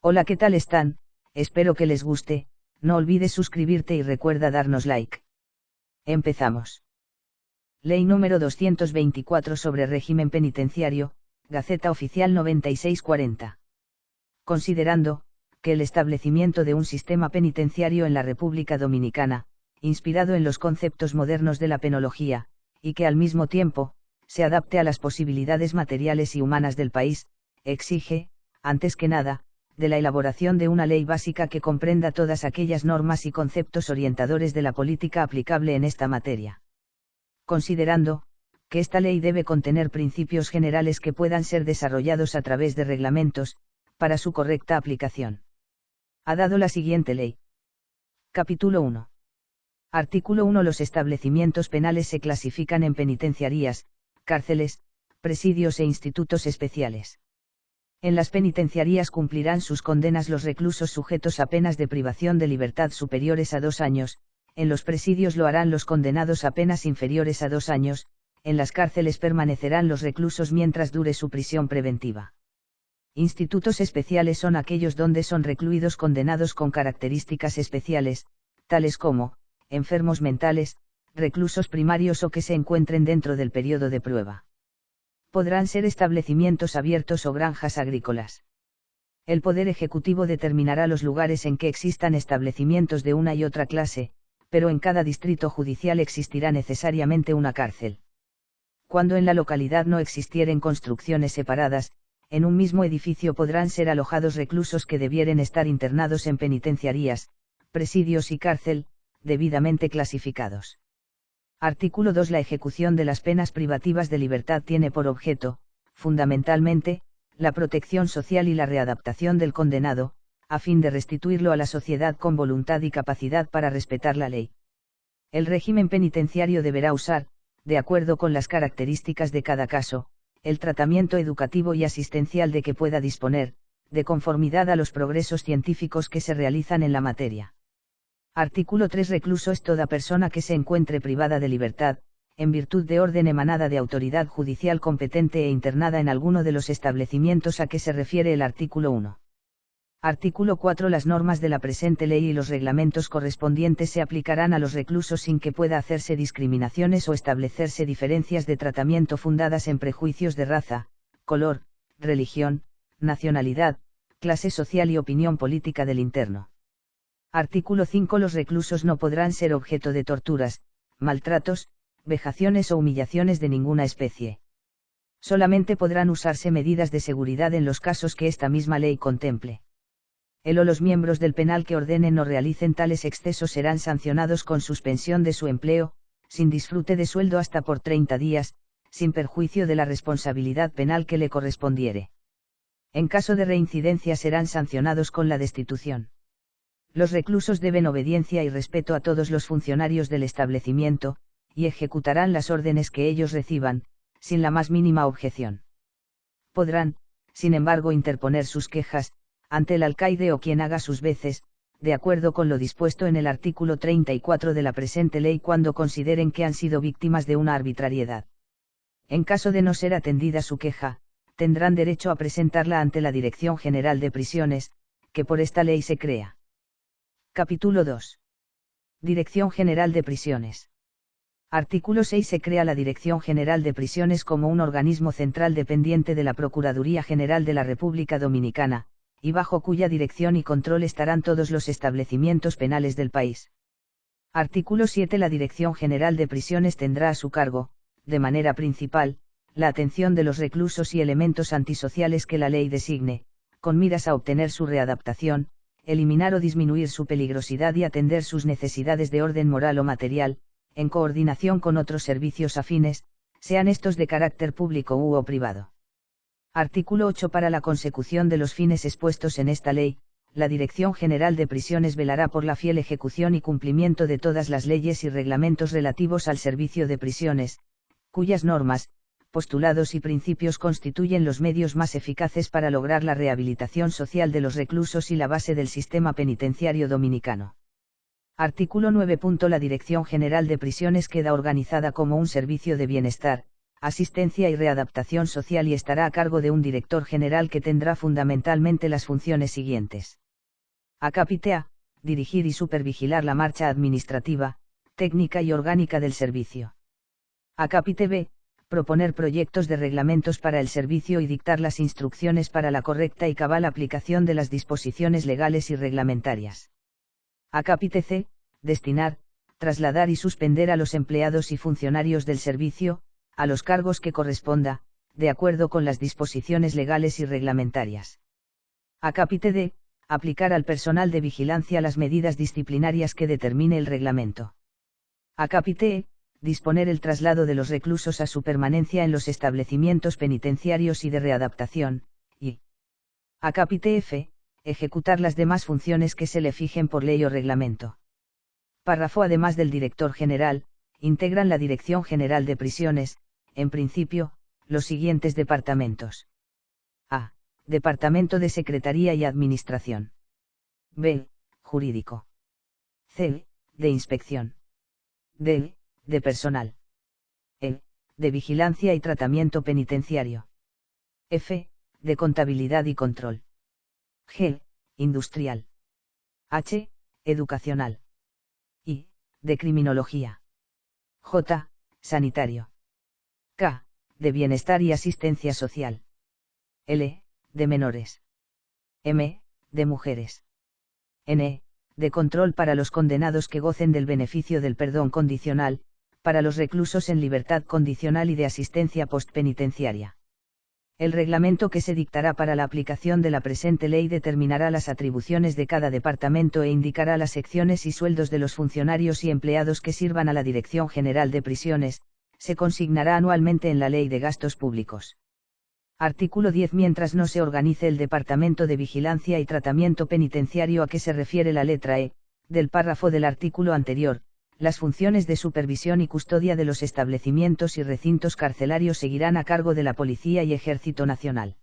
Hola, ¿qué tal están? Espero que les guste. No olvides suscribirte y recuerda darnos like. Empezamos. Ley número 224 sobre régimen penitenciario, Gaceta Oficial 9640. Considerando que el establecimiento de un sistema penitenciario en la República Dominicana, inspirado en los conceptos modernos de la penología, y que al mismo tiempo se adapte a las posibilidades materiales y humanas del país, exige, antes que nada, de la elaboración de una ley básica que comprenda todas aquellas normas y conceptos orientadores de la política aplicable en esta materia. Considerando que esta ley debe contener principios generales que puedan ser desarrollados a través de reglamentos, para su correcta aplicación. Ha dado la siguiente ley. Capítulo 1. Artículo 1. Los establecimientos penales se clasifican en penitenciarías, cárceles, presidios e institutos especiales. En las penitenciarías cumplirán sus condenas los reclusos sujetos a penas de privación de libertad superiores a 2 años, en los presidios lo harán los condenados a penas inferiores a 2 años, en las cárceles permanecerán los reclusos mientras dure su prisión preventiva. Institutos especiales son aquellos donde son recluidos condenados con características especiales, tales como, enfermos mentales, reclusos primarios o que se encuentren dentro del periodo de prueba. Podrán ser establecimientos abiertos o granjas agrícolas. El Poder Ejecutivo determinará los lugares en que existan establecimientos de una y otra clase, pero en cada distrito judicial existirá necesariamente una cárcel. Cuando en la localidad no existieren construcciones separadas, en un mismo edificio podrán ser alojados reclusos que debieren estar internados en penitenciarías, presidios y cárcel, debidamente clasificados. Artículo 2. La ejecución de las penas privativas de libertad tiene por objeto, fundamentalmente, la protección social y la readaptación del condenado, a fin de restituirlo a la sociedad con voluntad y capacidad para respetar la ley. El régimen penitenciario deberá usar, de acuerdo con las características de cada caso, el tratamiento educativo y asistencial de que pueda disponer, de conformidad a los progresos científicos que se realizan en la materia. Artículo 3. Recluso es toda persona que se encuentre privada de libertad, en virtud de orden emanada de autoridad judicial competente e internada en alguno de los establecimientos a que se refiere el artículo 1. Artículo 4. Las normas de la presente ley y los reglamentos correspondientes se aplicarán a los reclusos sin que pueda hacerse discriminaciones o establecerse diferencias de tratamiento fundadas en prejuicios de raza, color, religión, nacionalidad, clase social y opinión política del interno. Artículo 5. Los reclusos no podrán ser objeto de torturas, maltratos, vejaciones o humillaciones de ninguna especie. Solamente podrán usarse medidas de seguridad en los casos que esta misma ley contemple. El o los miembros del penal que ordenen o realicen tales excesos serán sancionados con suspensión de su empleo, sin disfrute de sueldo hasta por 30 días, sin perjuicio de la responsabilidad penal que le correspondiere. En caso de reincidencia serán sancionados con la destitución. Los reclusos deben obediencia y respeto a todos los funcionarios del establecimiento, y ejecutarán las órdenes que ellos reciban, sin la más mínima objeción. Podrán, sin embargo, interponer sus quejas, ante el alcaide o quien haga sus veces, de acuerdo con lo dispuesto en el artículo 34 de la presente ley cuando consideren que han sido víctimas de una arbitrariedad. En caso de no ser atendida su queja, tendrán derecho a presentarla ante la Dirección General de Prisiones, que por esta ley se crea. Capítulo 2. Dirección General de Prisiones. Artículo 6. Se crea la Dirección General de Prisiones como un organismo central dependiente de la Procuraduría General de la República Dominicana, y bajo cuya dirección y control estarán todos los establecimientos penales del país. Artículo 7. La Dirección General de Prisiones tendrá a su cargo, de manera principal, la atención de los reclusos y elementos antisociales que la ley designe, con miras a obtener su readaptación, eliminar o disminuir su peligrosidad y atender sus necesidades de orden moral o material, en coordinación con otros servicios afines, sean estos de carácter público u o privado. Artículo 8. Para la consecución de los fines expuestos en esta ley, la Dirección General de Prisiones velará por la fiel ejecución y cumplimiento de todas las leyes y reglamentos relativos al servicio de prisiones, cuyas normas, postulados y principios constituyen los medios más eficaces para lograr la rehabilitación social de los reclusos y la base del sistema penitenciario dominicano. Artículo 9. La Dirección General de Prisiones queda organizada como un servicio de bienestar, asistencia y readaptación social y estará a cargo de un director general que tendrá fundamentalmente las funciones siguientes. Acápite A. Dirigir y supervigilar la marcha administrativa, técnica y orgánica del servicio. Acápite B. Proponer proyectos de reglamentos para el servicio y dictar las instrucciones para la correcta y cabal aplicación de las disposiciones legales y reglamentarias. Acápite C. Destinar, trasladar y suspender a los empleados y funcionarios del servicio, a los cargos que corresponda, de acuerdo con las disposiciones legales y reglamentarias. Acápite D. Aplicar al personal de vigilancia las medidas disciplinarias que determine el reglamento. Acápite E. Disponer el traslado de los reclusos a su permanencia en los establecimientos penitenciarios y de readaptación, y Acápite F. Ejecutar las demás funciones que se le fijen por ley o reglamento. Párrafo. Además del director general, integran la Dirección General de Prisiones, en principio, los siguientes departamentos. A. Departamento de Secretaría y Administración. B. Jurídico. C. De Inspección. D. De Personal. E. De Vigilancia y Tratamiento Penitenciario. F. De Contabilidad y Control. G. Industrial. H. Educacional. I. De Criminología. J. Sanitario. K. De Bienestar y Asistencia Social. L. De Menores. M. De Mujeres. N. De Control para los condenados que gocen del beneficio del perdón condicional, para los reclusos en libertad condicional y de asistencia postpenitenciaria. El reglamento que se dictará para la aplicación de la presente ley determinará las atribuciones de cada departamento e indicará las secciones y sueldos de los funcionarios y empleados que sirvan a la Dirección General de Prisiones, se consignará anualmente en la Ley de Gastos Públicos. Artículo 10. Mientras no se organice el Departamento de Vigilancia y Tratamiento Penitenciario a que se refiere la letra E, del párrafo del artículo anterior, las funciones de supervisión y custodia de los establecimientos y recintos carcelarios seguirán a cargo de la Policía y Ejército Nacional.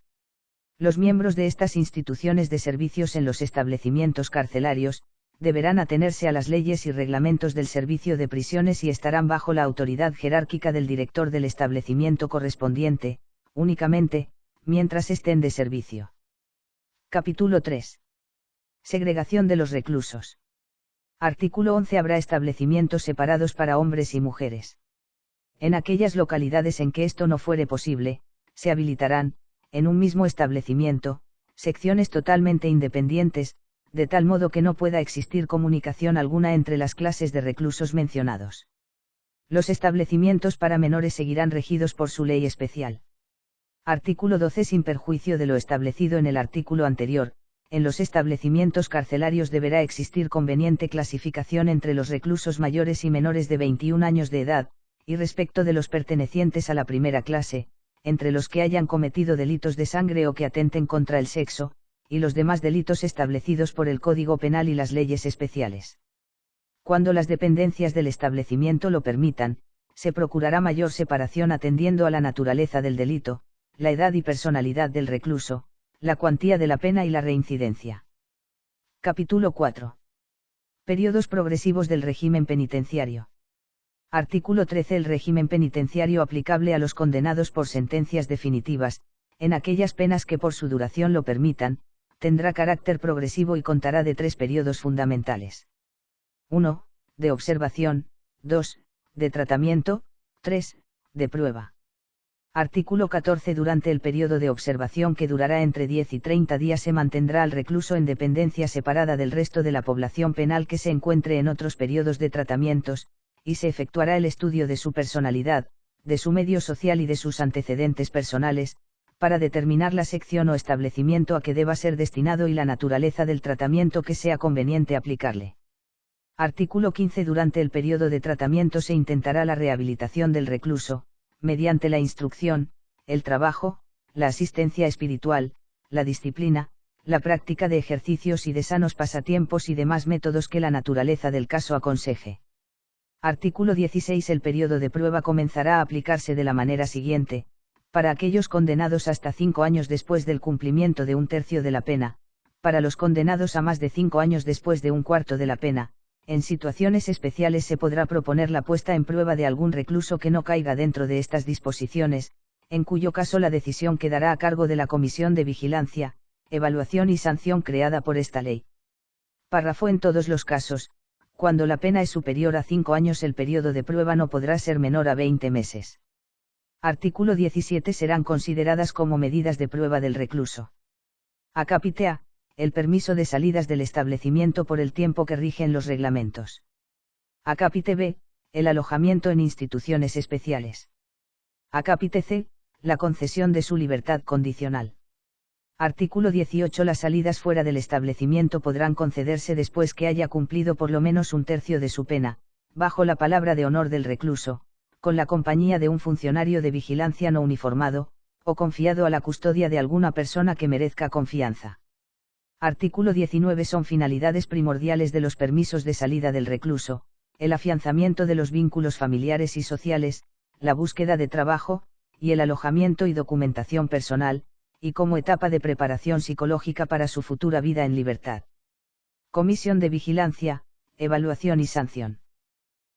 Los miembros de estas instituciones de servicios en los establecimientos carcelarios, deberán atenerse a las leyes y reglamentos del servicio de prisiones y estarán bajo la autoridad jerárquica del director del establecimiento correspondiente, únicamente, mientras estén de servicio. Capítulo 3. Segregación de los reclusos. Artículo 11. Habrá establecimientos separados para hombres y mujeres. En aquellas localidades en que esto no fuere posible, se habilitarán, en un mismo establecimiento, secciones totalmente independientes, de tal modo que no pueda existir comunicación alguna entre las clases de reclusos mencionados. Los establecimientos para menores seguirán regidos por su ley especial. Artículo 12. Sin perjuicio de lo establecido en el artículo anterior, en los establecimientos carcelarios deberá existir conveniente clasificación entre los reclusos mayores y menores de 21 años de edad, y respecto de los pertenecientes a la primera clase, entre los que hayan cometido delitos de sangre o que atenten contra el sexo, y los demás delitos establecidos por el Código Penal y las leyes especiales. Cuando las dependencias del establecimiento lo permitan, se procurará mayor separación atendiendo a la naturaleza del delito, la edad y personalidad del recluso, la cuantía de la pena y la reincidencia. Capítulo 4. Periodos progresivos del régimen penitenciario. Artículo 13. El régimen penitenciario aplicable a los condenados por sentencias definitivas, en aquellas penas que por su duración lo permitan, tendrá carácter progresivo y contará de 3 periodos fundamentales. 1. De observación, 2. De tratamiento, 3. De prueba. Artículo 14. Durante el periodo de observación, que durará entre 10 y 30 días, se mantendrá al recluso en dependencia separada del resto de la población penal que se encuentre en otros periodos de tratamientos, y se efectuará el estudio de su personalidad, de su medio social y de sus antecedentes personales, para determinar la sección o establecimiento a que deba ser destinado y la naturaleza del tratamiento que sea conveniente aplicarle. Artículo 15. Durante el periodo de tratamiento se intentará la rehabilitación del recluso, mediante la instrucción, el trabajo, la asistencia espiritual, la disciplina, la práctica de ejercicios y de sanos pasatiempos y demás métodos que la naturaleza del caso aconseje. Artículo 16. El periodo de prueba comenzará a aplicarse de la manera siguiente: para aquellos condenados hasta 5 años después del cumplimiento de 1/3 de la pena, para los condenados a más de 5 años después de 1/4 de la pena, En situaciones especiales se podrá proponer la puesta en prueba de algún recluso que no caiga dentro de estas disposiciones, en cuyo caso la decisión quedará a cargo de la Comisión de Vigilancia, Evaluación y Sanción creada por esta ley. Párrafo. En todos los casos, cuando la pena es superior a 5 años, el periodo de prueba no podrá ser menor a 20 meses. Artículo 17. Serán consideradas como medidas de prueba del recluso. Acápite A. El permiso de salidas del establecimiento por el tiempo que rigen los reglamentos. Acápite B. El alojamiento en instituciones especiales. Acápite C. La concesión de su libertad condicional. Artículo 18. Las salidas fuera del establecimiento podrán concederse después que haya cumplido por lo menos un tercio de su pena, bajo la palabra de honor del recluso, con la compañía de un funcionario de vigilancia no uniformado, o confiado a la custodia de alguna persona que merezca confianza. Artículo 19. Son finalidades primordiales de los permisos de salida del recluso, el afianzamiento de los vínculos familiares y sociales, la búsqueda de trabajo, y el alojamiento y documentación personal, y como etapa de preparación psicológica para su futura vida en libertad. Comisión de Vigilancia, Evaluación y Sanción.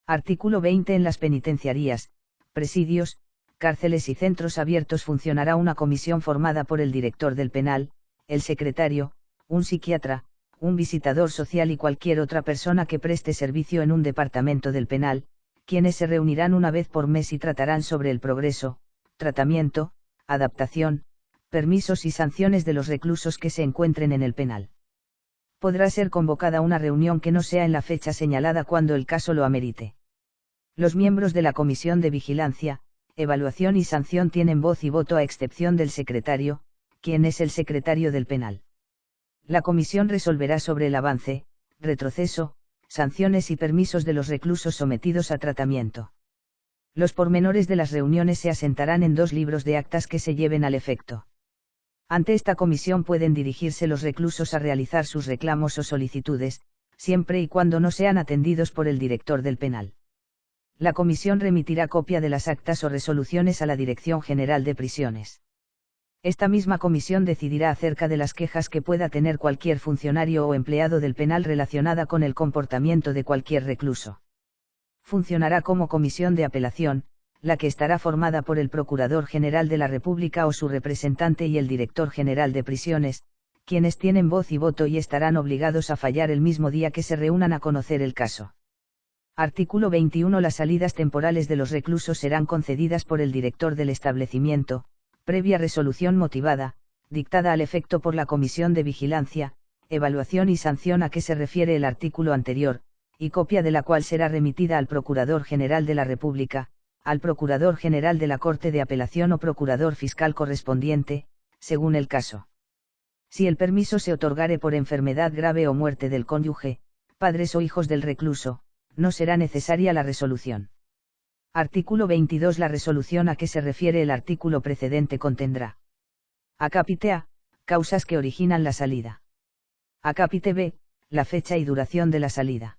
Artículo 20. En las penitenciarías, presidios, cárceles y centros abiertos funcionará una comisión formada por el director del penal, el secretario, un psiquiatra, un visitador social y cualquier otra persona que preste servicio en un departamento del penal, quienes se reunirán una vez por mes y tratarán sobre el progreso, tratamiento, adaptación, permisos y sanciones de los reclusos que se encuentren en el penal. Podrá ser convocada una reunión que no sea en la fecha señalada cuando el caso lo amerite. Los miembros de la Comisión de Vigilancia, Evaluación y Sanción tienen voz y voto a excepción del secretario, quien es el secretario del penal. La comisión resolverá sobre el avance, retroceso, sanciones y permisos de los reclusos sometidos a tratamiento. Los pormenores de las reuniones se asentarán en 2 libros de actas que se lleven al efecto. Ante esta comisión pueden dirigirse los reclusos a realizar sus reclamos o solicitudes, siempre y cuando no sean atendidos por el director del penal. La comisión remitirá copia de las actas o resoluciones a la Dirección General de Prisiones. Esta misma comisión decidirá acerca de las quejas que pueda tener cualquier funcionario o empleado del penal relacionada con el comportamiento de cualquier recluso. Funcionará como comisión de apelación, la que estará formada por el Procurador General de la República o su representante y el Director General de Prisiones, quienes tienen voz y voto y estarán obligados a fallar el mismo día que se reúnan a conocer el caso. Artículo 21. Las salidas temporales de los reclusos serán concedidas por el director del establecimiento, previa resolución motivada, dictada al efecto por la Comisión de Vigilancia, Evaluación y Sanción a que se refiere el artículo anterior, y copia de la cual será remitida al Procurador General de la República, al Procurador General de la Corte de Apelación o Procurador Fiscal correspondiente, según el caso. Si el permiso se otorgare por enfermedad grave o muerte del cónyuge, padres o hijos del recluso, no será necesaria la resolución. Artículo 22. La resolución a que se refiere el artículo precedente contendrá. Acápite A. Causas que originan la salida. Acápite B. La fecha y duración de la salida.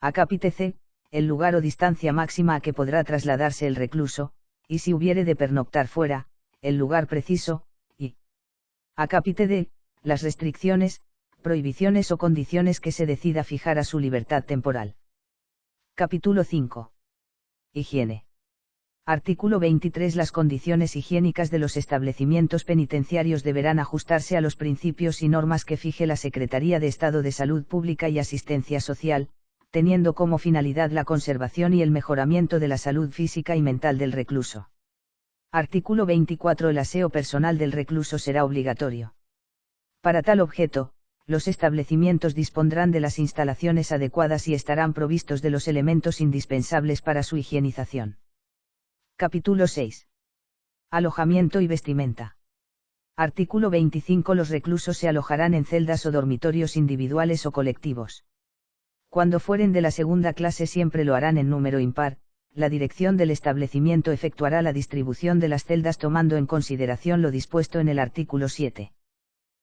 Acápite C. El lugar o distancia máxima a que podrá trasladarse el recluso, y si hubiere de pernoctar fuera, el lugar preciso, y acápite D. Las restricciones, prohibiciones o condiciones que se decida fijar a su libertad temporal. Capítulo 5. Higiene. Artículo 23. Las condiciones higiénicas de los establecimientos penitenciarios deberán ajustarse a los principios y normas que fije la Secretaría de Estado de Salud Pública y Asistencia Social, teniendo como finalidad la conservación y el mejoramiento de la salud física y mental del recluso. Artículo 24. El aseo personal del recluso será obligatorio. Para tal objeto, los establecimientos dispondrán de las instalaciones adecuadas y estarán provistos de los elementos indispensables para su higienización. Capítulo 6. Alojamiento y vestimenta. Artículo 25. Los reclusos se alojarán en celdas o dormitorios individuales o colectivos. Cuando fueren de la segunda clase siempre lo harán en número impar, la dirección del establecimiento efectuará la distribución de las celdas tomando en consideración lo dispuesto en el artículo 7.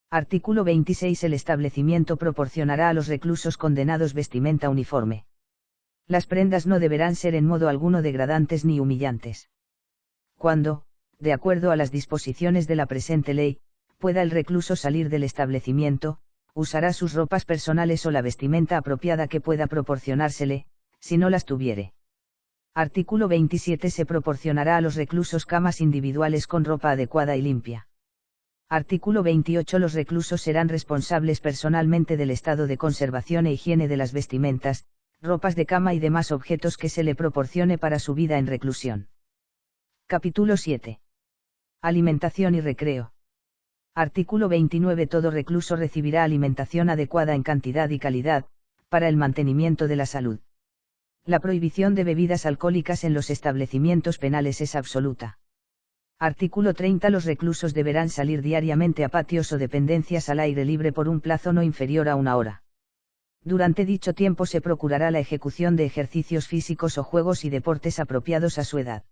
Artículo 26. El establecimiento proporcionará a los reclusos condenados vestimenta uniforme. Las prendas no deberán ser en modo alguno degradantes ni humillantes. Cuando, de acuerdo a las disposiciones de la presente ley, pueda el recluso salir del establecimiento, usará sus ropas personales o la vestimenta apropiada que pueda proporcionársele, si no las tuviere. Artículo 27. Se proporcionará a los reclusos camas individuales con ropa adecuada y limpia. Artículo 28. Los reclusos serán responsables personalmente del estado de conservación e higiene de las vestimentas, ropas de cama y demás objetos que se le proporcione para su vida en reclusión. Capítulo 7. Alimentación y recreo. Artículo 29. Todo recluso recibirá alimentación adecuada en cantidad y calidad, para el mantenimiento de la salud. La prohibición de bebidas alcohólicas en los establecimientos penales es absoluta. Artículo 30. Los reclusos deberán salir diariamente a patios o dependencias al aire libre por un plazo no inferior a 1 hora. Durante dicho tiempo se procurará la ejecución de ejercicios físicos o juegos y deportes apropiados a su edad.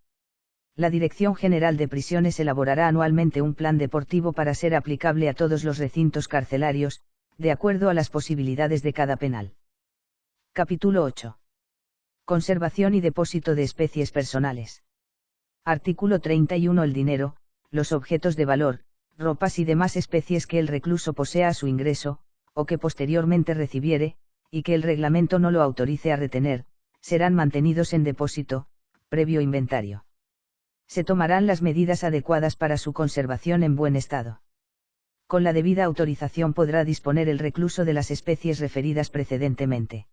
La Dirección General de Prisiones elaborará anualmente un plan deportivo para ser aplicable a todos los recintos carcelarios, de acuerdo a las posibilidades de cada penal. Capítulo 8. Conservación y depósito de especies personales. Artículo 31. El dinero, los objetos de valor, ropas y demás especies que el recluso posea a su ingreso, o que posteriormente recibiere, y que el reglamento no lo autorice a retener, serán mantenidos en depósito, previo inventario. Se tomarán las medidas adecuadas para su conservación en buen estado. Con la debida autorización podrá disponer el recluso de las especies referidas precedentemente.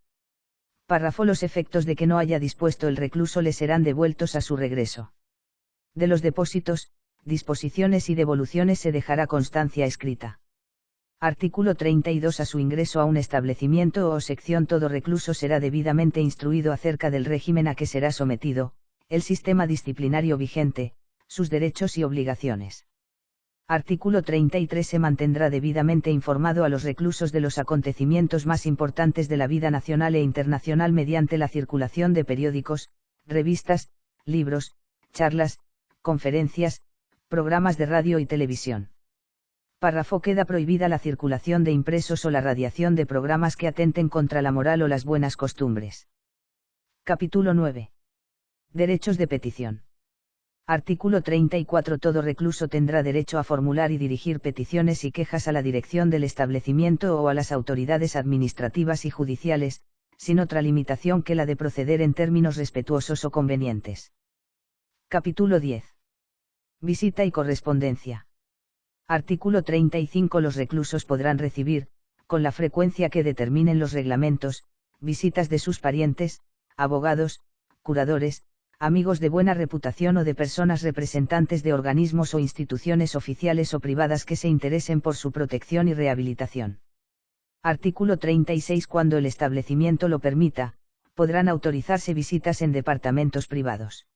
Párrafo. Los efectos de que no haya dispuesto el recluso le serán devueltos a su regreso. De los depósitos, disposiciones y devoluciones se dejará constancia escrita. Artículo 32. A su ingreso a un establecimiento o sección todo recluso será debidamente instruido acerca del régimen a que será sometido, el sistema disciplinario vigente, sus derechos y obligaciones. Artículo 33. Se mantendrá debidamente informado a los reclusos de los acontecimientos más importantes de la vida nacional e internacional mediante la circulación de periódicos, revistas, libros, charlas, conferencias, programas de radio y televisión. Párrafo. Queda prohibida la circulación de impresos o la radiación de programas que atenten contra la moral o las buenas costumbres. Capítulo 9. Derechos de petición. Artículo 34. Todo recluso tendrá derecho a formular y dirigir peticiones y quejas a la dirección del establecimiento o a las autoridades administrativas y judiciales, sin otra limitación que la de proceder en términos respetuosos o convenientes. Capítulo 10. Visita y correspondencia. Artículo 35. Los reclusos podrán recibir, con la frecuencia que determinen los reglamentos, visitas de sus parientes, abogados, curadores, amigos de buena reputación o de personas representantes de organismos o instituciones oficiales o privadas que se interesen por su protección y rehabilitación. Artículo 36. Cuando el establecimiento lo permita, podrán autorizarse visitas en departamentos privados.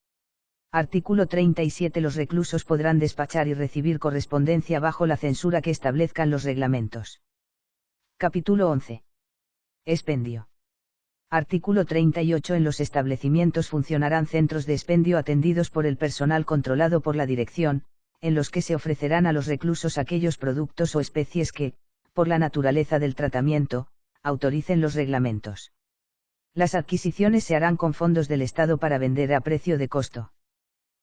Artículo 37. Los reclusos podrán despachar y recibir correspondencia bajo la censura que establezcan los reglamentos. Capítulo 11. Expendio. Artículo 38. En los establecimientos funcionarán centros de expendio atendidos por el personal controlado por la dirección, en los que se ofrecerán a los reclusos aquellos productos o especies que, por la naturaleza del tratamiento, autoricen los reglamentos. Las adquisiciones se harán con fondos del Estado para vender a precio de costo.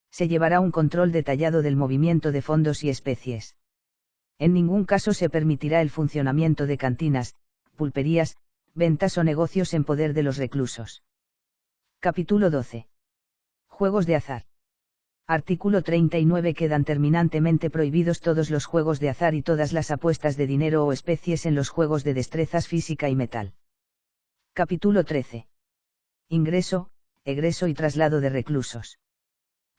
Se llevará un control detallado del movimiento de fondos y especies. En ningún caso se permitirá el funcionamiento de cantinas, pulperías, ventas o negocios en poder de los reclusos. Capítulo 12. Juegos de azar. Artículo 39. Quedan terminantemente prohibidos todos los juegos de azar y todas las apuestas de dinero o especies en los juegos de destrezas física y metal. Capítulo 13. Ingreso, egreso y traslado de reclusos.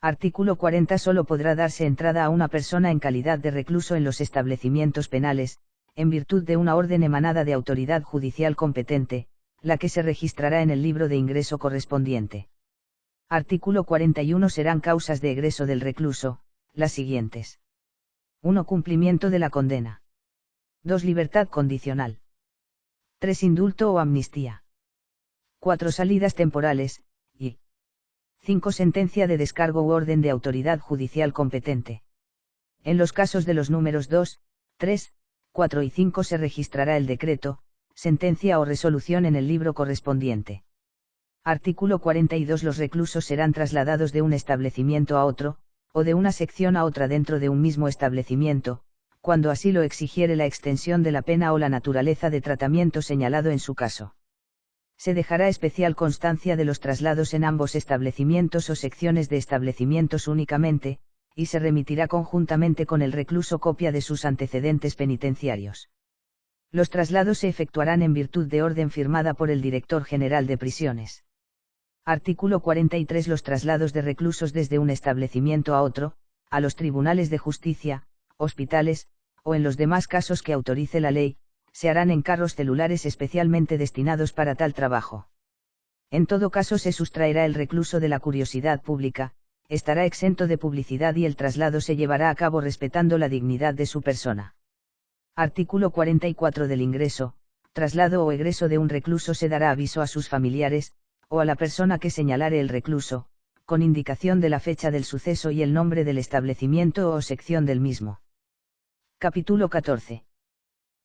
Artículo 40. Solo podrá darse entrada a una persona en calidad de recluso en los establecimientos penales, en virtud de una orden emanada de autoridad judicial competente, la que se registrará en el libro de ingreso correspondiente. Artículo 41. Serán causas de egreso del recluso, las siguientes. 1. Cumplimiento de la condena. 2. Libertad condicional. 3. Indulto o amnistía. 4. Salidas temporales, y 5. Sentencia de descargo u orden de autoridad judicial competente. En los casos de los números 2, 3, 4 y 5 se registrará el decreto, sentencia o resolución en el libro correspondiente. Artículo 42. Los reclusos serán trasladados de un establecimiento a otro, o de una sección a otra dentro de un mismo establecimiento, cuando así lo exigiere la extensión de la pena o la naturaleza de tratamiento señalado en su caso. Se dejará especial constancia de los traslados en ambos establecimientos o secciones de establecimientos únicamente, y se remitirá conjuntamente con el recluso copia de sus antecedentes penitenciarios. Los traslados se efectuarán en virtud de orden firmada por el Director General de Prisiones. Artículo 43. Los traslados de reclusos desde un establecimiento a otro, a los tribunales de justicia, hospitales, o en los demás casos que autorice la ley, se harán en carros celulares especialmente destinados para tal trabajo. En todo caso se sustraerá el recluso de la curiosidad pública, estará exento de publicidad y el traslado se llevará a cabo respetando la dignidad de su persona. Artículo 44 del ingreso, traslado o egreso de un recluso se dará aviso a sus familiares, o a la persona que señalare el recluso, con indicación de la fecha del suceso y el nombre del establecimiento o sección del mismo. Capítulo 14.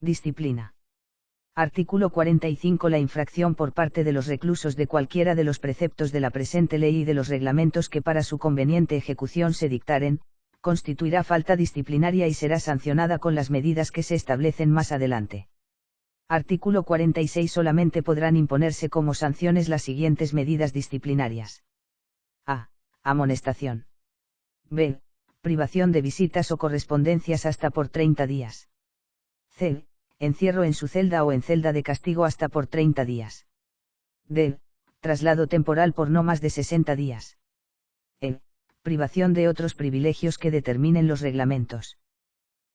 Disciplina. Artículo 45. La infracción por parte de los reclusos de cualquiera de los preceptos de la presente ley y de los reglamentos que para su conveniente ejecución se dictaren, constituirá falta disciplinaria y será sancionada con las medidas que se establecen más adelante. Artículo 46. Solamente podrán imponerse como sanciones las siguientes medidas disciplinarias. A. Amonestación. B. Privación de visitas o correspondencias hasta por 30 días. C. Encierro en su celda o en celda de castigo hasta por 30 días. D. Traslado temporal por no más de 60 días. E. Privación de otros privilegios que determinen los reglamentos.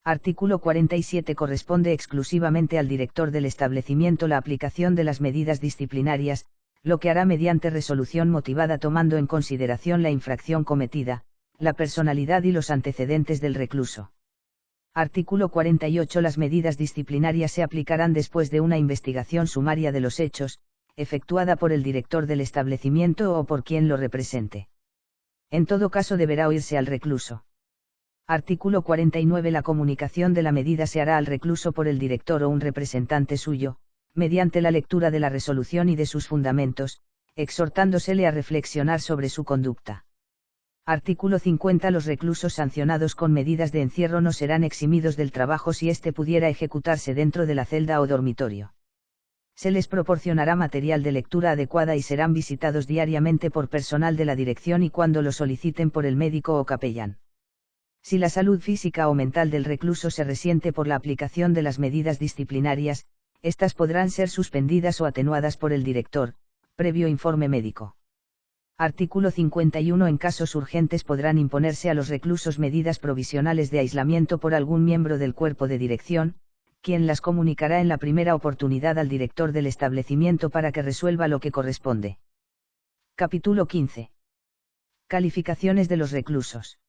Artículo 47. Corresponde exclusivamente al director del establecimiento la aplicación de las medidas disciplinarias, lo que hará mediante resolución motivada tomando en consideración la infracción cometida, la personalidad y los antecedentes del recluso. Artículo 48. Las medidas disciplinarias se aplicarán después de una investigación sumaria de los hechos, efectuada por el director del establecimiento o por quien lo represente. En todo caso deberá oírse al recluso. Artículo 49. La comunicación de la medida se hará al recluso por el director o un representante suyo, mediante la lectura de la resolución y de sus fundamentos, exhortándosele a reflexionar sobre su conducta. Artículo 50. Los reclusos sancionados con medidas de encierro no serán eximidos del trabajo si éste pudiera ejecutarse dentro de la celda o dormitorio. Se les proporcionará material de lectura adecuada y serán visitados diariamente por personal de la dirección y cuando lo soliciten por el médico o capellán. Si la salud física o mental del recluso se resiente por la aplicación de las medidas disciplinarias, éstas podrán ser suspendidas o atenuadas por el director, previo informe médico. Artículo 51. En casos urgentes podrán imponerse a los reclusos medidas provisionales de aislamiento por algún miembro del cuerpo de dirección, quien las comunicará en la primera oportunidad al director del establecimiento para que resuelva lo que corresponde. Capítulo 15. Calificaciones de los reclusos.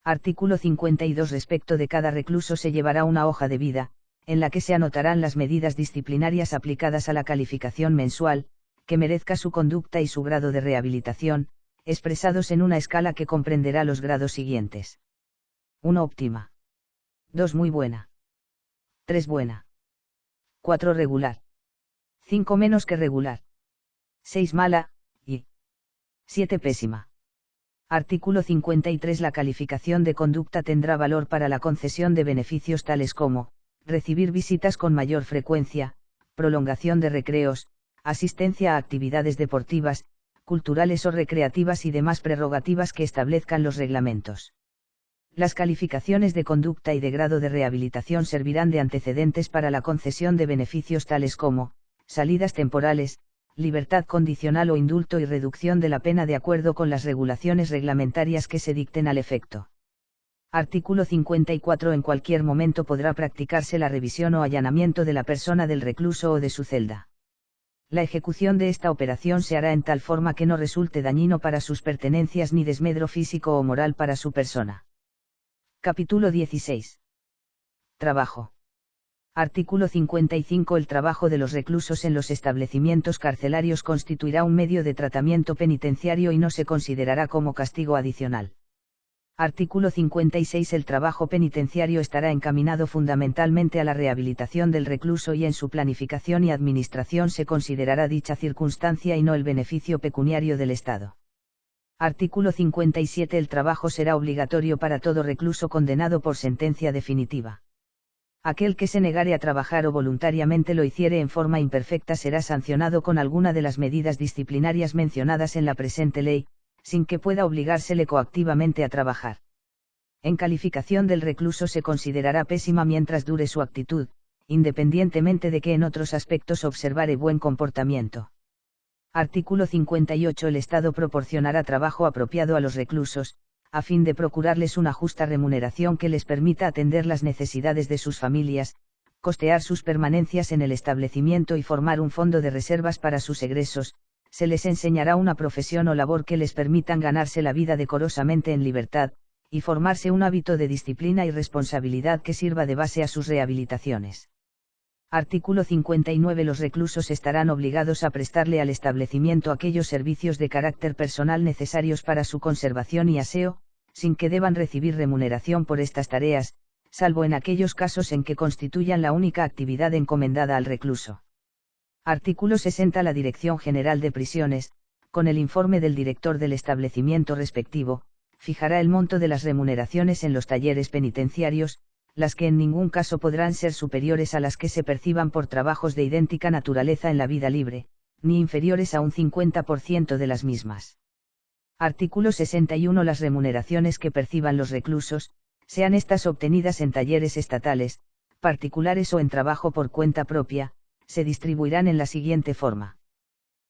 Artículo 52. Respecto de cada recluso se llevará una hoja de vida, en la que se anotarán las medidas disciplinarias aplicadas a la calificación mensual, que merezca su conducta y su grado de rehabilitación, expresados en una escala que comprenderá los grados siguientes. 1 óptima. 2 muy buena. 3 buena. 4 regular. 5 menos que regular. 6 mala, y 7 pésima. Artículo 53. La calificación de conducta tendrá valor para la concesión de beneficios tales como, recibir visitas con mayor frecuencia, prolongación de recreos, asistencia a actividades deportivas, culturales o recreativas y demás prerrogativas que establezcan los reglamentos. Las calificaciones de conducta y de grado de rehabilitación servirán de antecedentes para la concesión de beneficios tales como, salidas temporales, libertad condicional o indulto y reducción de la pena de acuerdo con las regulaciones reglamentarias que se dicten al efecto. Artículo 54. En cualquier momento podrá practicarse la revisión o allanamiento de la persona del recluso o de su celda. La ejecución de esta operación se hará en tal forma que no resulte dañino para sus pertenencias ni desmedro físico o moral para su persona. Capítulo 16. Trabajo. Artículo 55. El trabajo de los reclusos en los establecimientos carcelarios constituirá un medio de tratamiento penitenciario y no se considerará como castigo adicional. Artículo 56. El trabajo penitenciario estará encaminado fundamentalmente a la rehabilitación del recluso y en su planificación y administración se considerará dicha circunstancia y no el beneficio pecuniario del Estado. Artículo 57. El trabajo será obligatorio para todo recluso condenado por sentencia definitiva. Aquel que se negare a trabajar o voluntariamente lo hiciere en forma imperfecta será sancionado con alguna de las medidas disciplinarias mencionadas en la presente ley, sin que pueda obligársele coactivamente a trabajar. En calificación del recluso se considerará pésima mientras dure su actitud, independientemente de que en otros aspectos observare buen comportamiento. Artículo 58. El Estado proporcionará trabajo apropiado a los reclusos, a fin de procurarles una justa remuneración que les permita atender las necesidades de sus familias, costear sus permanencias en el establecimiento y formar un fondo de reservas para sus egresos. Se les enseñará una profesión o labor que les permitan ganarse la vida decorosamente en libertad, y formarse un hábito de disciplina y responsabilidad que sirva de base a sus rehabilitaciones. Artículo 59. Los reclusos estarán obligados a prestarle al establecimiento aquellos servicios de carácter personal necesarios para su conservación y aseo, sin que deban recibir remuneración por estas tareas, salvo en aquellos casos en que constituyan la única actividad encomendada al recluso. Artículo 60. La Dirección General de Prisiones, con el informe del director del establecimiento respectivo, fijará el monto de las remuneraciones en los talleres penitenciarios, las que en ningún caso podrán ser superiores a las que se perciban por trabajos de idéntica naturaleza en la vida libre, ni inferiores a un 50% de las mismas. Artículo 61. Las remuneraciones que perciban los reclusos, sean estas obtenidas en talleres estatales, particulares o en trabajo por cuenta propia, se distribuirán en la siguiente forma.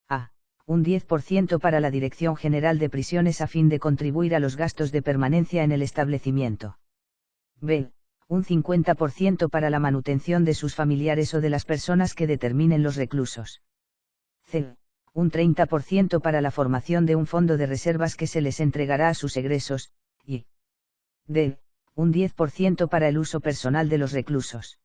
A. Un 10% para la Dirección General de Prisiones a fin de contribuir a los gastos de permanencia en el establecimiento. B. Un 50% para la manutención de sus familiares o de las personas que determinen los reclusos. C. Un 30% para la formación de un fondo de reservas que se les entregará a sus egresos, y D. Un 10% para el uso personal de los reclusos.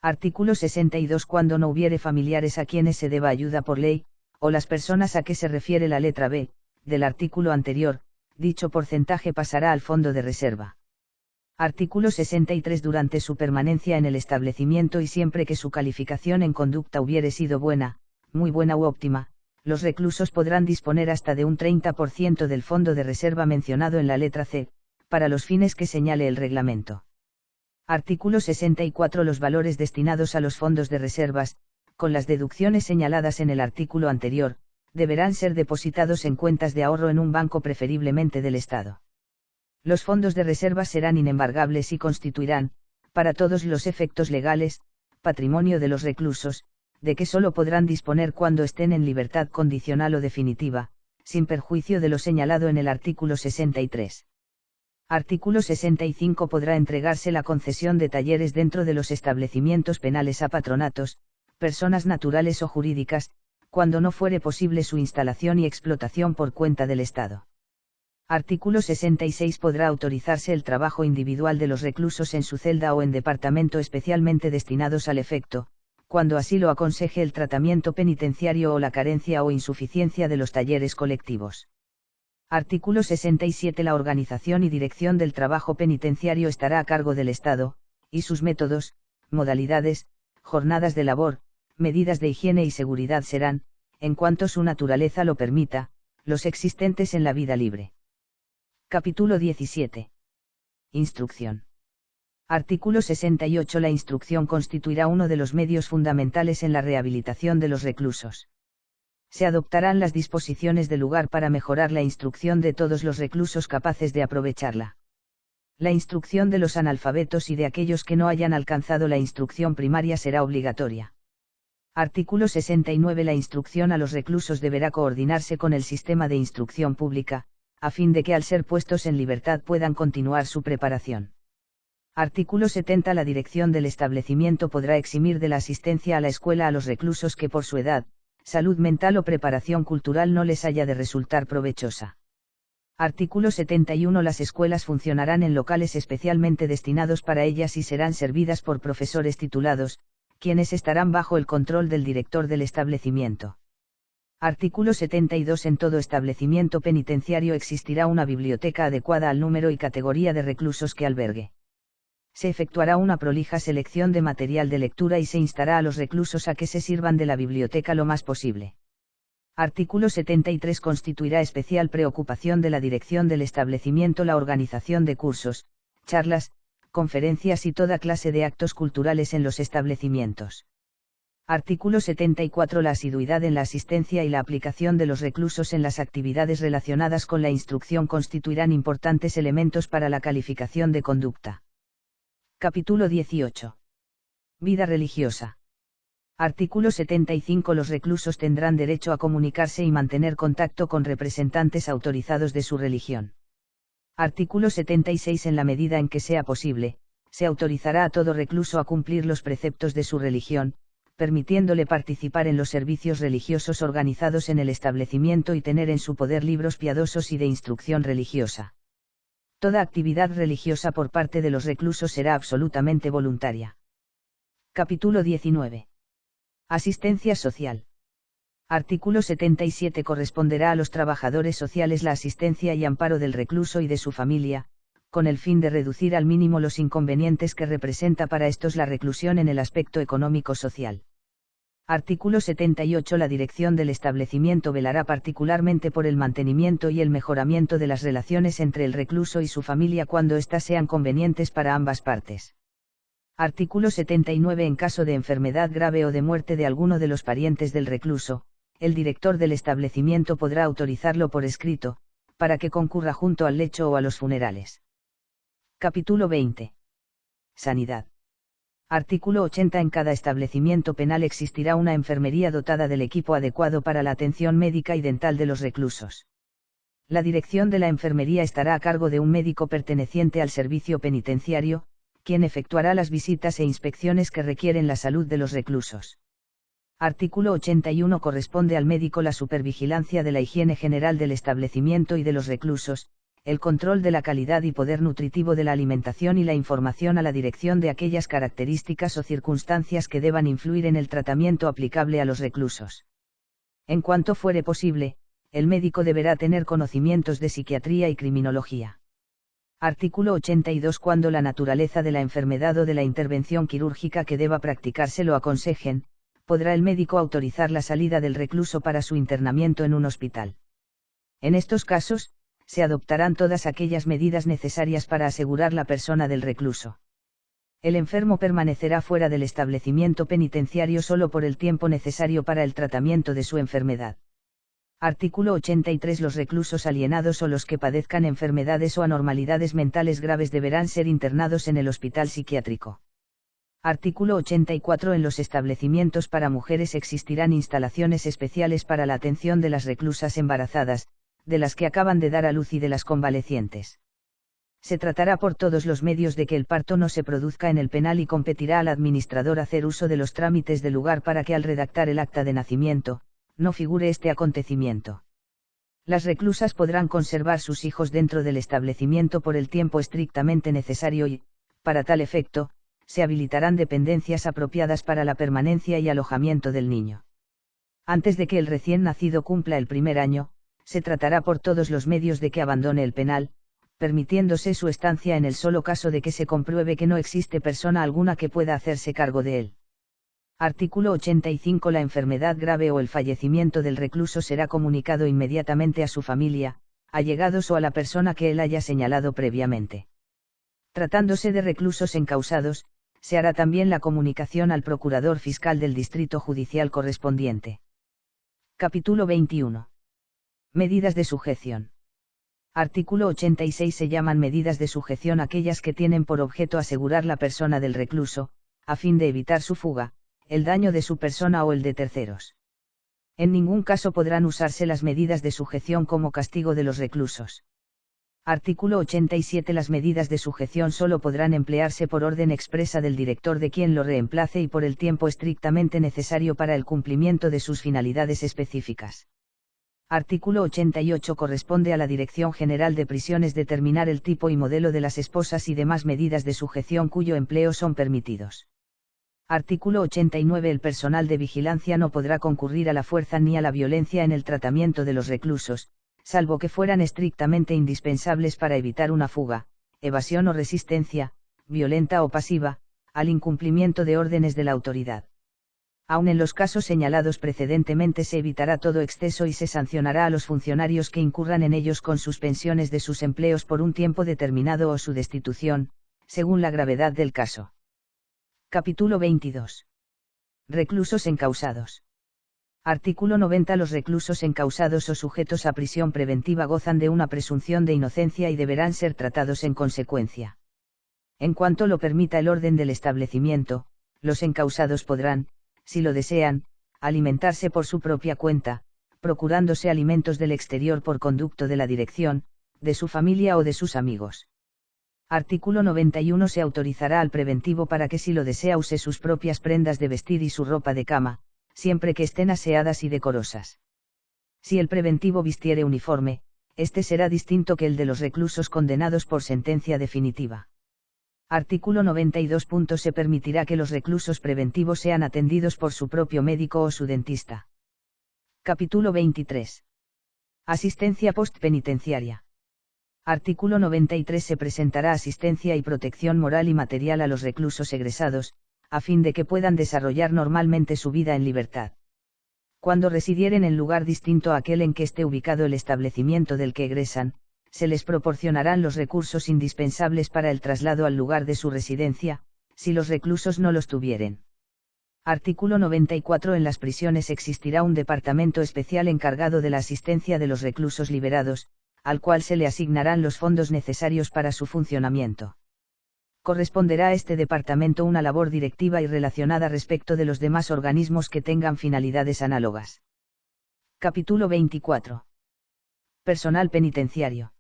Artículo 62. Cuando no hubiere familiares a quienes se deba ayuda por ley, o las personas a que se refiere la letra B, del artículo anterior, dicho porcentaje pasará al fondo de reserva. Artículo 63. Durante su permanencia en el establecimiento y siempre que su calificación en conducta hubiere sido buena, muy buena u óptima, los reclusos podrán disponer hasta de un 30% del fondo de reserva mencionado en la letra C, para los fines que señale el reglamento. Artículo 64. Los valores destinados a los fondos de reservas, con las deducciones señaladas en el artículo anterior, deberán ser depositados en cuentas de ahorro en un banco preferiblemente del Estado. Los fondos de reserva serán inembargables y constituirán, para todos los efectos legales, patrimonio de los reclusos, de que sólo podrán disponer cuando estén en libertad condicional o definitiva, sin perjuicio de lo señalado en el artículo 63. Artículo 65. Podrá entregarse la concesión de talleres dentro de los establecimientos penales a patronatos, personas naturales o jurídicas, cuando no fuere posible su instalación y explotación por cuenta del Estado. Artículo 66. Podrá autorizarse el trabajo individual de los reclusos en su celda o en departamento especialmente destinados al efecto, cuando así lo aconseje el tratamiento penitenciario o la carencia o insuficiencia de los talleres colectivos. Artículo 67. La organización y dirección del trabajo penitenciario estará a cargo del Estado, y sus métodos, modalidades, jornadas de labor, medidas de higiene y seguridad serán, en cuanto su naturaleza lo permita, los existentes en la vida libre. Capítulo 17. Instrucción. Artículo 68. La instrucción constituirá uno de los medios fundamentales en la rehabilitación de los reclusos. Se adoptarán las disposiciones del lugar para mejorar la instrucción de todos los reclusos capaces de aprovecharla. La instrucción de los analfabetos y de aquellos que no hayan alcanzado la instrucción primaria será obligatoria. Artículo 69. La instrucción a los reclusos deberá coordinarse con el sistema de instrucción pública, a fin de que al ser puestos en libertad puedan continuar su preparación. Artículo 70. La dirección del establecimiento podrá eximir de la asistencia a la escuela a los reclusos que por su edad, salud mental o preparación cultural no les haya de resultar provechosa. Artículo 71. Las escuelas funcionarán en locales especialmente destinados para ellas y serán servidas por profesores titulados, quienes estarán bajo el control del director del establecimiento. Artículo 72. En todo establecimiento penitenciario existirá una biblioteca adecuada al número y categoría de reclusos que albergue. Se efectuará una prolija selección de material de lectura y se instará a los reclusos a que se sirvan de la biblioteca lo más posible. Artículo 73. Constituirá especial preocupación de la dirección del establecimiento la organización de cursos, charlas, conferencias y toda clase de actos culturales en los establecimientos. Artículo 74. La asiduidad en la asistencia y la aplicación de los reclusos en las actividades relacionadas con la instrucción constituirán importantes elementos para la calificación de conducta. Capítulo 18. Vida religiosa. Artículo 75. Los reclusos tendrán derecho a comunicarse y mantener contacto con representantes autorizados de su religión. Artículo 76. En la medida en que sea posible, se autorizará a todo recluso a cumplir los preceptos de su religión, permitiéndole participar en los servicios religiosos organizados en el establecimiento y tener en su poder libros piadosos y de instrucción religiosa. Toda actividad religiosa por parte de los reclusos será absolutamente voluntaria. Capítulo 19. Asistencia social. Artículo 77. Corresponderá a los trabajadores sociales la asistencia y amparo del recluso y de su familia, con el fin de reducir al mínimo los inconvenientes que representa para estos la reclusión en el aspecto económico-social. Artículo 78. La dirección del establecimiento velará particularmente por el mantenimiento y el mejoramiento de las relaciones entre el recluso y su familia cuando éstas sean convenientes para ambas partes. Artículo 79. En caso de enfermedad grave o de muerte de alguno de los parientes del recluso, el director del establecimiento podrá autorizarlo por escrito, para que concurra junto al lecho o a los funerales. Capítulo 20. Sanidad. Artículo 80. En cada establecimiento penal existirá una enfermería dotada del equipo adecuado para la atención médica y dental de los reclusos. La dirección de la enfermería estará a cargo de un médico perteneciente al servicio penitenciario, quien efectuará las visitas e inspecciones que requieren la salud de los reclusos. Artículo 81. Corresponde al médico la supervigilancia de la higiene general del establecimiento y de los reclusos, el control de la calidad y poder nutritivo de la alimentación y la información a la dirección de aquellas características o circunstancias que deban influir en el tratamiento aplicable a los reclusos. En cuanto fuere posible, el médico deberá tener conocimientos de psiquiatría y criminología. Artículo 82. Cuando la naturaleza de la enfermedad o de la intervención quirúrgica que deba practicarse lo aconsejen, podrá el médico autorizar la salida del recluso para su internamiento en un hospital. En estos casos, se adoptarán todas aquellas medidas necesarias para asegurar la persona del recluso. El enfermo permanecerá fuera del establecimiento penitenciario solo por el tiempo necesario para el tratamiento de su enfermedad. Artículo 83. Los reclusos alienados o los que padezcan enfermedades o anormalidades mentales graves deberán ser internados en el hospital psiquiátrico. Artículo 84. En los establecimientos para mujeres existirán instalaciones especiales para la atención de las reclusas embarazadas, de las que acaban de dar a luz y de las convalecientes. Se tratará por todos los medios de que el parto no se produzca en el penal y competirá al administrador hacer uso de los trámites del lugar para que al redactar el acta de nacimiento, no figure este acontecimiento. Las reclusas podrán conservar sus hijos dentro del establecimiento por el tiempo estrictamente necesario y, para tal efecto, se habilitarán dependencias apropiadas para la permanencia y alojamiento del niño. Antes de que el recién nacido cumpla el primer año, se tratará por todos los medios de que abandone el penal, permitiéndose su estancia en el solo caso de que se compruebe que no existe persona alguna que pueda hacerse cargo de él. Artículo 85. La enfermedad grave o el fallecimiento del recluso será comunicado inmediatamente a su familia, allegados o a la persona que él haya señalado previamente. Tratándose de reclusos encausados, se hará también la comunicación al procurador fiscal del distrito judicial correspondiente. Capítulo 21. Medidas de sujeción. Artículo 86. Se llaman medidas de sujeción aquellas que tienen por objeto asegurar la persona del recluso, a fin de evitar su fuga, el daño de su persona o el de terceros. En ningún caso podrán usarse las medidas de sujeción como castigo de los reclusos. Artículo 87. Las medidas de sujeción solo podrán emplearse por orden expresa del director de quien lo reemplace y por el tiempo estrictamente necesario para el cumplimiento de sus finalidades específicas. Artículo 88. Corresponde a la Dirección General de Prisiones determinar el tipo y modelo de las esposas y demás medidas de sujeción cuyo empleo son permitidos. Artículo 89. El personal de vigilancia no podrá concurrir a la fuerza ni a la violencia en el tratamiento de los reclusos, salvo que fueran estrictamente indispensables para evitar una fuga, evasión o resistencia, violenta o pasiva, al incumplimiento de órdenes de la autoridad. Aun en los casos señalados precedentemente se evitará todo exceso y se sancionará a los funcionarios que incurran en ellos con suspensiones de sus empleos por un tiempo determinado o su destitución, según la gravedad del caso. Capítulo 22. Reclusos encausados. Artículo 90. Los reclusos encausados o sujetos a prisión preventiva gozan de una presunción de inocencia y deberán ser tratados en consecuencia. En cuanto lo permita el orden del establecimiento, los encausados podrán, si lo desean, alimentarse por su propia cuenta, procurándose alimentos del exterior por conducto de la dirección, de su familia o de sus amigos. Artículo 91. Se autorizará al preventivo para que si lo desea use sus propias prendas de vestir y su ropa de cama, siempre que estén aseadas y decorosas. Si el preventivo vistiere uniforme, este será distinto que el de los reclusos condenados por sentencia definitiva. Artículo 92. Se permitirá que los reclusos preventivos sean atendidos por su propio médico o su dentista. Capítulo 23. Asistencia postpenitenciaria. Artículo 93. Se presentará asistencia y protección moral y material a los reclusos egresados, a fin de que puedan desarrollar normalmente su vida en libertad. Cuando residieren en lugar distinto a aquel en que esté ubicado el establecimiento del que egresan, se les proporcionarán los recursos indispensables para el traslado al lugar de su residencia, si los reclusos no los tuvieren. Artículo 94. En las prisiones existirá un departamento especial encargado de la asistencia de los reclusos liberados, al cual se le asignarán los fondos necesarios para su funcionamiento. Corresponderá a este departamento una labor directiva y relacionada respecto de los demás organismos que tengan finalidades análogas. Capítulo 24. Personal penitenciario.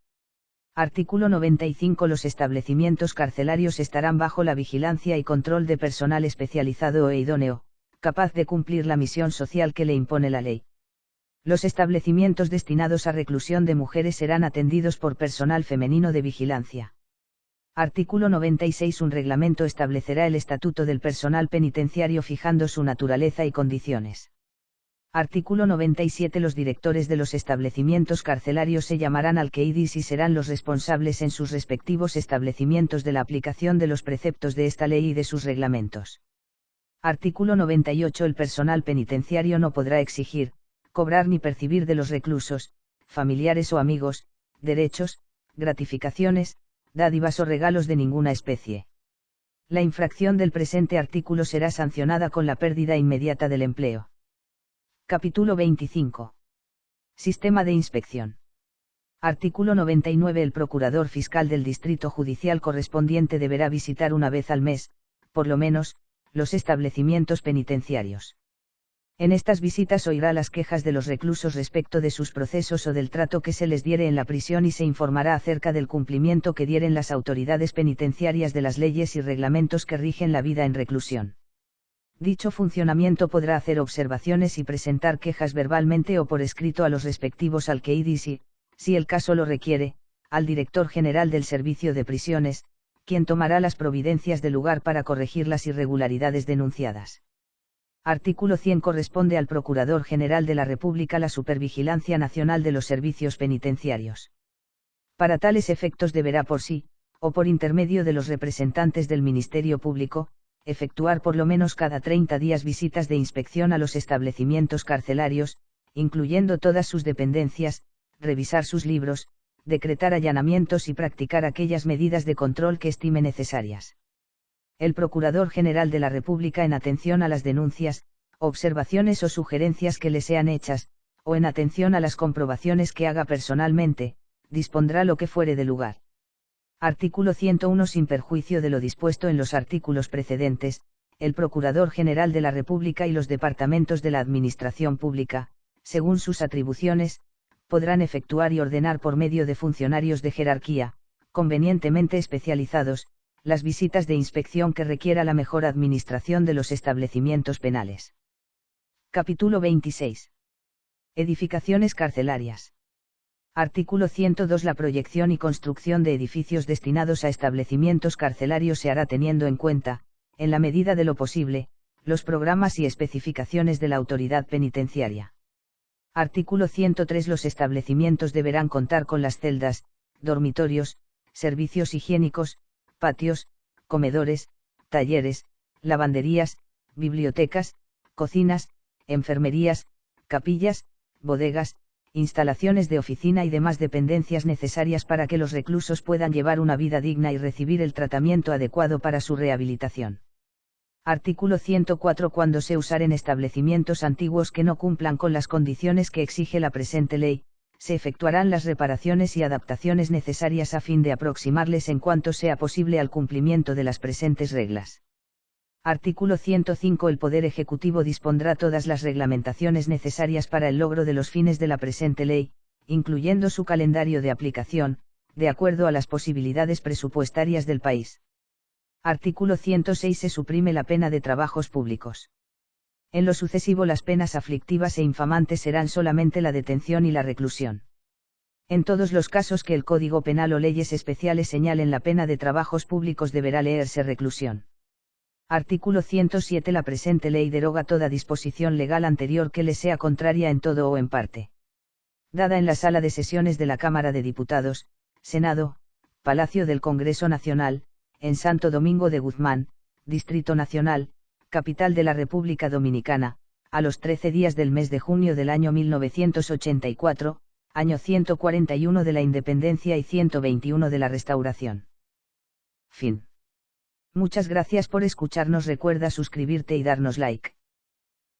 Artículo 95. Los establecimientos carcelarios estarán bajo la vigilancia y control de personal especializado e idóneo, capaz de cumplir la misión social que le impone la ley. Los establecimientos destinados a reclusión de mujeres serán atendidos por personal femenino de vigilancia. Artículo 96. Un reglamento establecerá el estatuto del personal penitenciario fijando su naturaleza y condiciones. Artículo 97. Los directores de los establecimientos carcelarios se llamarán alqueidis y serán los responsables en sus respectivos establecimientos de la aplicación de los preceptos de esta ley y de sus reglamentos. Artículo 98. El personal penitenciario no podrá exigir, cobrar ni percibir de los reclusos, familiares o amigos, derechos, gratificaciones, dádivas o regalos de ninguna especie. La infracción del presente artículo será sancionada con la pérdida inmediata del empleo. Capítulo 25. Sistema de inspección. Artículo 99. El procurador fiscal del distrito judicial correspondiente deberá visitar una vez al mes, por lo menos, los establecimientos penitenciarios. En estas visitas oirá las quejas de los reclusos respecto de sus procesos o del trato que se les diere en la prisión y se informará acerca del cumplimiento que dieren las autoridades penitenciarias de las leyes y reglamentos que rigen la vida en reclusión. Dicho funcionamiento podrá hacer observaciones y presentar quejas verbalmente o por escrito a los respectivos alqueidis y, si el caso lo requiere, al director general del Servicio de Prisiones, quien tomará las providencias del lugar para corregir las irregularidades denunciadas. Artículo 100. Corresponde al Procurador General de la República la supervigilancia nacional de los servicios penitenciarios. Para tales efectos deberá por sí, o por intermedio de los representantes del Ministerio Público, efectuar por lo menos cada 30 días visitas de inspección a los establecimientos carcelarios, incluyendo todas sus dependencias, revisar sus libros, decretar allanamientos y practicar aquellas medidas de control que estime necesarias. El Procurador General de la República, en atención a las denuncias, observaciones o sugerencias que le sean hechas, o en atención a las comprobaciones que haga personalmente, dispondrá lo que fuere de lugar. Artículo 101. Sin perjuicio de lo dispuesto en los artículos precedentes, el Procurador General de la República y los departamentos de la Administración Pública, según sus atribuciones, podrán efectuar y ordenar por medio de funcionarios de jerarquía, convenientemente especializados, las visitas de inspección que requiera la mejor administración de los establecimientos penales. Capítulo 26. Edificaciones carcelarias. Artículo 102. La proyección y construcción de edificios destinados a establecimientos carcelarios se hará teniendo en cuenta, en la medida de lo posible, los programas y especificaciones de la autoridad penitenciaria. Artículo 103. Los establecimientos deberán contar con las celdas, dormitorios, servicios higiénicos, patios, comedores, talleres, lavanderías, bibliotecas, cocinas, enfermerías, capillas, bodegas, instalaciones de oficina y demás dependencias necesarias para que los reclusos puedan llevar una vida digna y recibir el tratamiento adecuado para su rehabilitación. Artículo 104. Cuando se usaren establecimientos antiguos que no cumplan con las condiciones que exige la presente ley, se efectuarán las reparaciones y adaptaciones necesarias a fin de aproximarles en cuanto sea posible al cumplimiento de las presentes reglas. Artículo 105. El Poder Ejecutivo dispondrá todas las reglamentaciones necesarias para el logro de los fines de la presente ley, incluyendo su calendario de aplicación, de acuerdo a las posibilidades presupuestarias del país. Artículo 106. Se suprime la pena de trabajos públicos. En lo sucesivo las penas aflictivas e infamantes serán solamente la detención y la reclusión. En todos los casos que el Código Penal o leyes especiales señalen la pena de trabajos públicos deberá leerse reclusión. Artículo 107. La presente ley deroga toda disposición legal anterior que le sea contraria en todo o en parte. Dada en la Sala de Sesiones de la Cámara de Diputados, Senado, Palacio del Congreso Nacional, en Santo Domingo de Guzmán, Distrito Nacional, capital de la República Dominicana, a los 13 días del mes de junio del año 1984, año 141 de la Independencia y 121 de la Restauración. Fin. Muchas gracias por escucharnos. Recuerda suscribirte y darnos like.